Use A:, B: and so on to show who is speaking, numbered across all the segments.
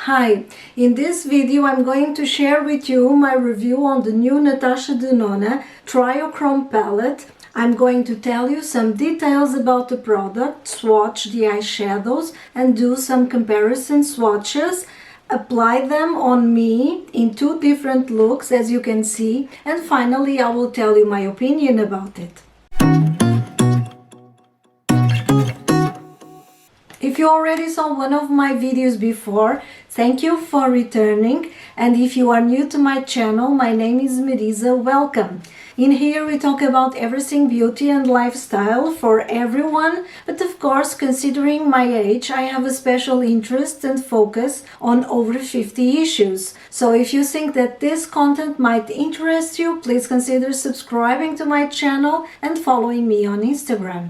A: Hi, in this video I'm going to share with you my review on the new Natasha Denona Triochrome Palette. I'm going to tell you some details about the product, swatch the eyeshadows and do some comparison swatches, apply them on me in two different looks as you can see, and finally I will tell you my opinion about it. If you already saw one of my videos before, thank you for returning, and if you are new to my channel, my name is Marisa, welcome. In here we talk about everything beauty and lifestyle for everyone, but of course, considering my age, I have a special interest and focus on over 50 issues. So if you think that this content might interest you, please consider subscribing to my channel and following me on Instagram.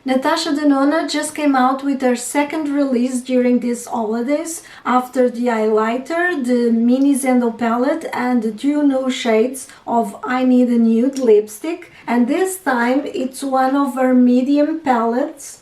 A: Natasha Denona just came out with her second release during these holidays after the Eyeliner, the Mini Zendo palette and the two new shades of I Need a Nude lipstick, and this time it's one of her medium palettes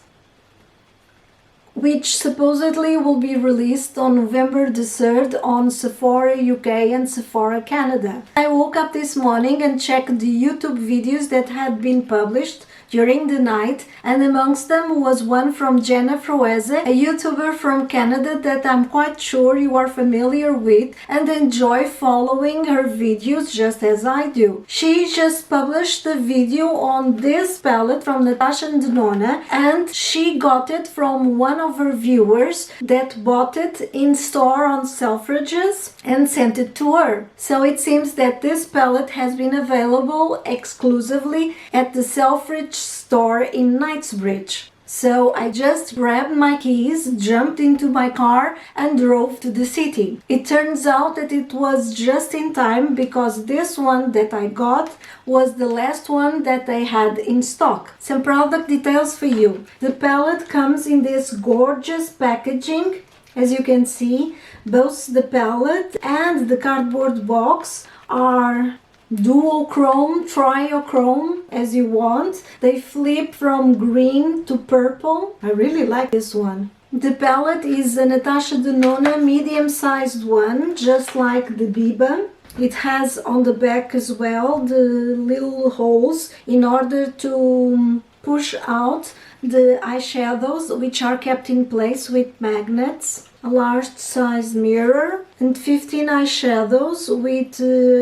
A: which supposedly will be released on November the 3rd on Sephora UK and Sephora Canada. I woke up this morning and checked the YouTube videos that had been published during the night, and amongst them was one from Yana, a YouTuber from Canada that I'm quite sure you are familiar with and enjoy following her videos just as I do. She just published a video on this palette from Natasha Denona, and she got it from one of her viewers that bought it in store on Selfridges and sent it to her. So it seems that this palette has been available exclusively at the Selfridges store in Knightsbridge. So I just grabbed my keys, jumped into my car and drove to the city. It turns out that it was just in time because this one that I got was the last one that they had in stock. Some product details for you. The palette comes in this gorgeous packaging. As you can see, both the palette and the cardboard box are duochrome, triochrome as you want. They flip from green to purple. I really like this one. The palette is a Natasha Denona medium-sized one, just like the Biba. It has on the back as well the little holes in order to push out the eyeshadows, which are kept in place with magnets. A large size mirror and 15 eyeshadows with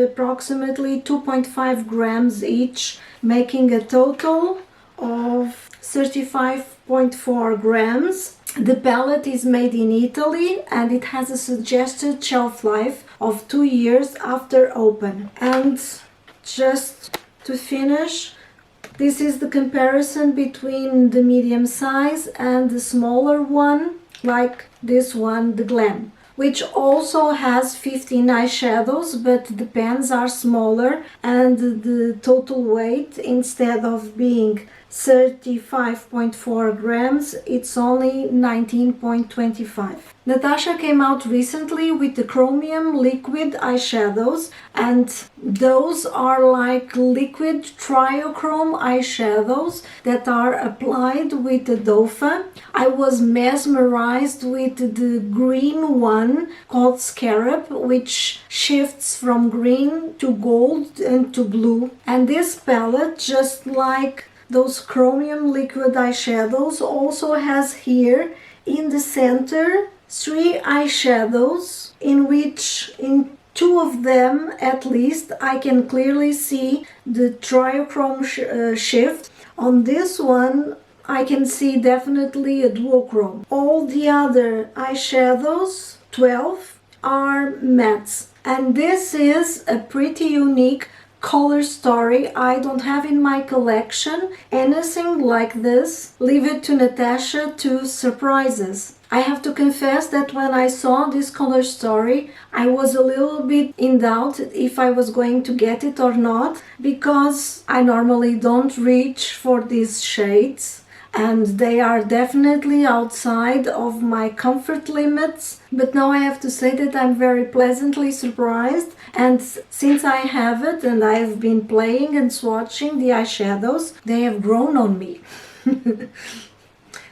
A: approximately 2.5 grams each, making a total of 35.4 grams. The palette is made in Italy and it has a suggested shelf life of 2 years after open. And just to finish, this is the comparison between the medium size and the smaller one, like this one, the Glam, which also has 15 eyeshadows, but the pens are smaller and the total weight, instead of being 35.4 grams, it's only 19.25. Natasha came out recently with the Chromium liquid eyeshadows, and those are like liquid triochrome eyeshadows that are applied with the dofa. I was mesmerized with the green one called Scarab, which shifts from green to gold and to blue. And this palette, just like those Chromium liquid eyeshadows, also has here in the center 3 eyeshadows, in which in 2 of them at least I can clearly see the triochrome shift. On this one I can see definitely a duochrome. All the other eyeshadows, 12, are mattes, and this is a pretty unique color story. I don't have in my collection anything like this. Leave it to Natasha to surprise us. I have to confess that when I saw this color story, I was a little bit in doubt if I was going to get it or not, because I normally don't reach for these shades and they are definitely outside of my comfort limits. But now I have to say that I'm very pleasantly surprised, and since I have it and I have been playing and swatching the eyeshadows, they have grown on me.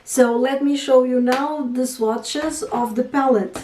A: So let me show you now the swatches of the palette.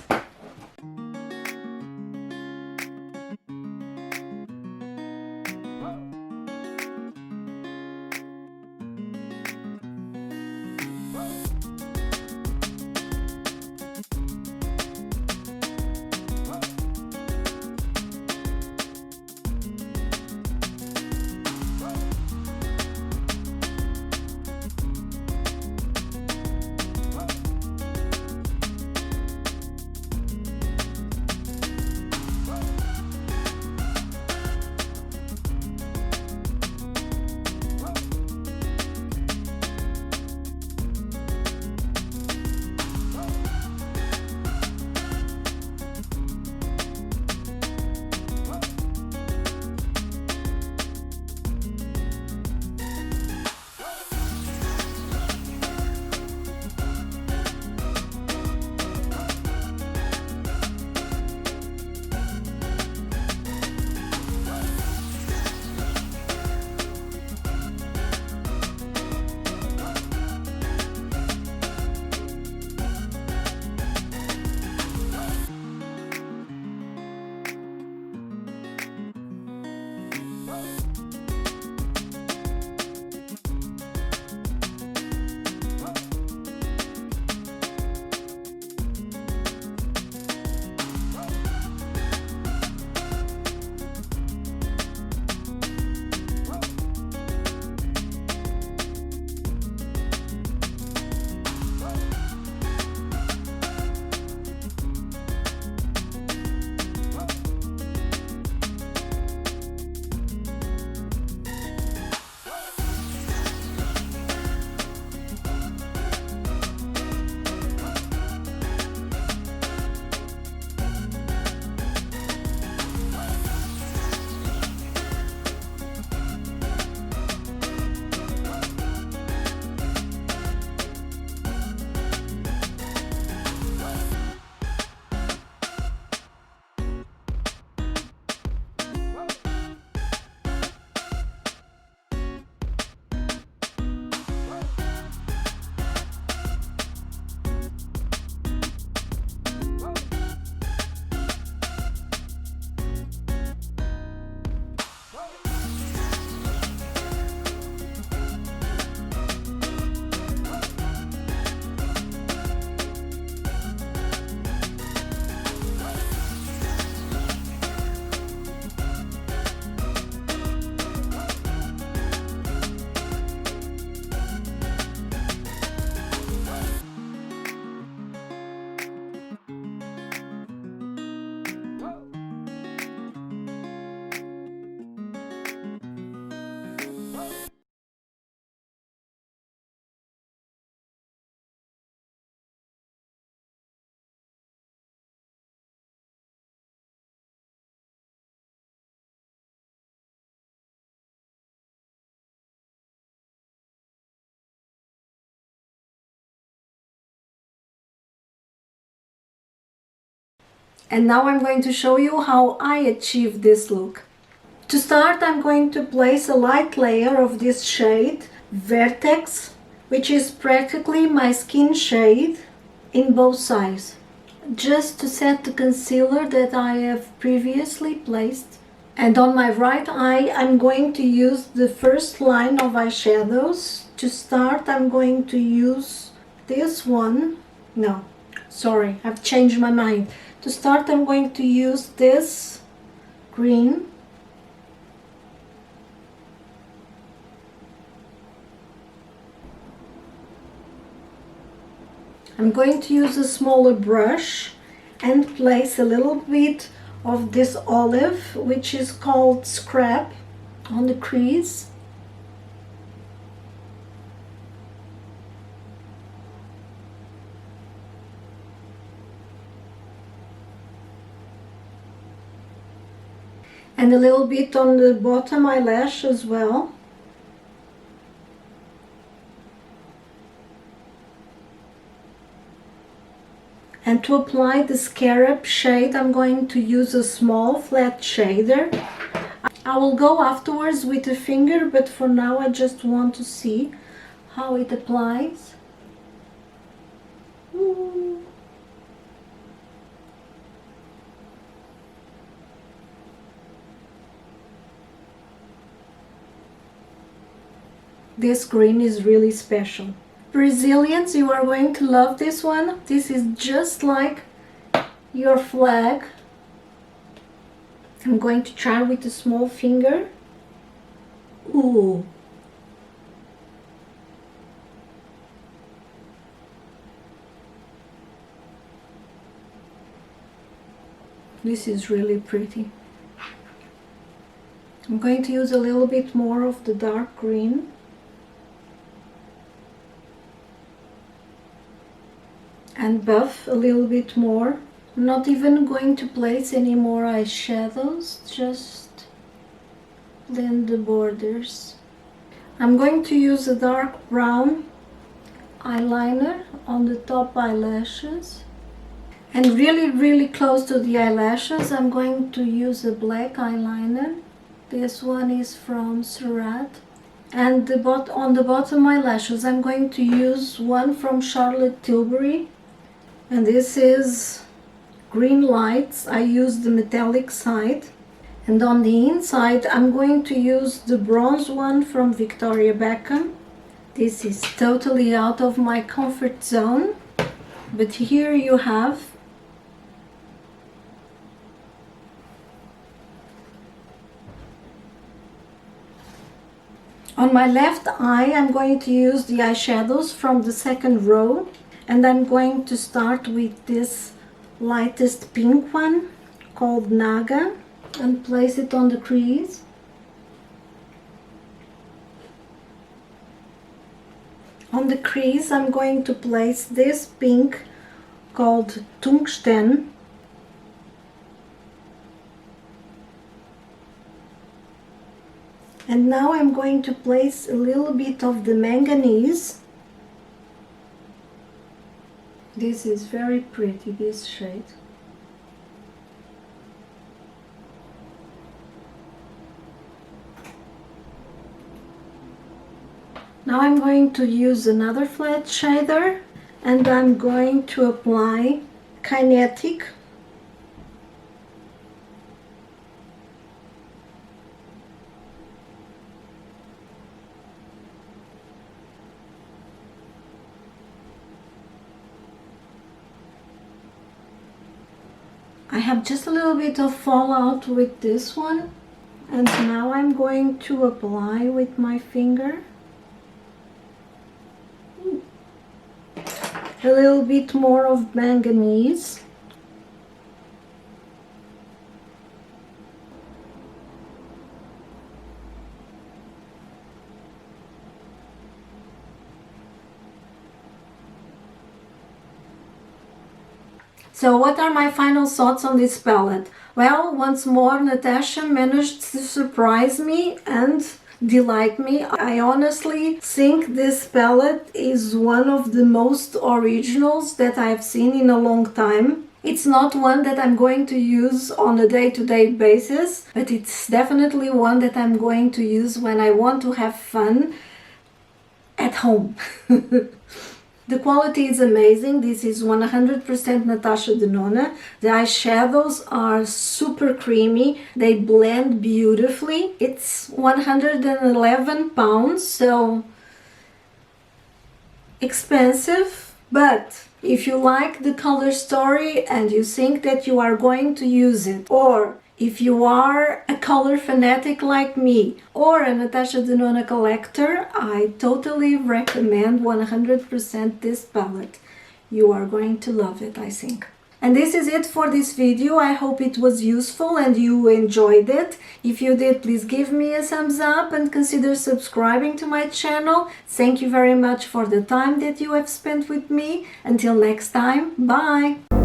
A: And now I'm going to show you how I achieved this look. To start, I'm going to place a light layer of this shade, Vertex, which is practically my skin shade, in both sides, just to set the concealer that I have previously placed. And on my right eye, I'm going to use the first line of eyeshadows. To start, I'm going to use this one. No, sorry, I've changed my mind. To start, I'm going to use this green. I'm going to use a smaller brush and place a little bit of this olive, which is called Scarab, on the crease. And a little bit on the bottom eyelash as well. And to apply the Scarab shade, I'm going to use a small flat shader. I will go afterwards with a finger, but for now I just want to see how it applies. Ooh. This green is really special. Brazilians, you are going to love this one. This is just like your flag. I'm going to try with a small finger. Ooh. This is really pretty. I'm going to use a little bit more of the dark green. And buff a little bit more. I'm not even going to place any more eyeshadows, just blend the borders. I'm going to use a dark brown eyeliner on the top eyelashes. And really close to the eyelashes, I'm going to use a black eyeliner. This one is from Scarab. And on the bottom eyelashes, I'm going to use one from Charlotte Tilbury. And this is Green Lights. I use the metallic side. And on the inside, I'm going to use the bronze one from Victoria Beckham. This is totally out of my comfort zone. But here you have. On my left eye, I'm going to use the eyeshadows from the second row. And I'm going to start with this lightest pink one called Naga and place it on the crease. On the crease, I'm going to place this pink called Tungsten. And now I'm going to place a little bit of the Manganese. This is very pretty, this shade. Now I'm going to use another flat shader and I'm going to apply Kinetic. I have just a little bit of fallout with this one, and now I'm going to apply with my finger a little bit more of Manganese. So what are my final thoughts on this palette? Well, once more, Natasha managed to surprise me and delight me. I honestly think this palette is one of the most originals that I've seen in a long time. It's not one that I'm going to use on a day-to-day basis, but it's definitely one that I'm going to use when I want to have fun at home. The quality is amazing. This is 100% Natasha Denona. The eyeshadows are super creamy. They blend beautifully. It's 111 pounds, so expensive, but if you like the color story and you think that you are going to use it, or if you are a color fanatic like me or a Natasha Denona collector, I totally recommend 100% this palette. You are going to love it, I think. And this is it for this video. I hope it was useful and you enjoyed it. If you did, please give me a thumbs up and consider subscribing to my channel. Thank you very much for the time that you have spent with me. Until next time, bye!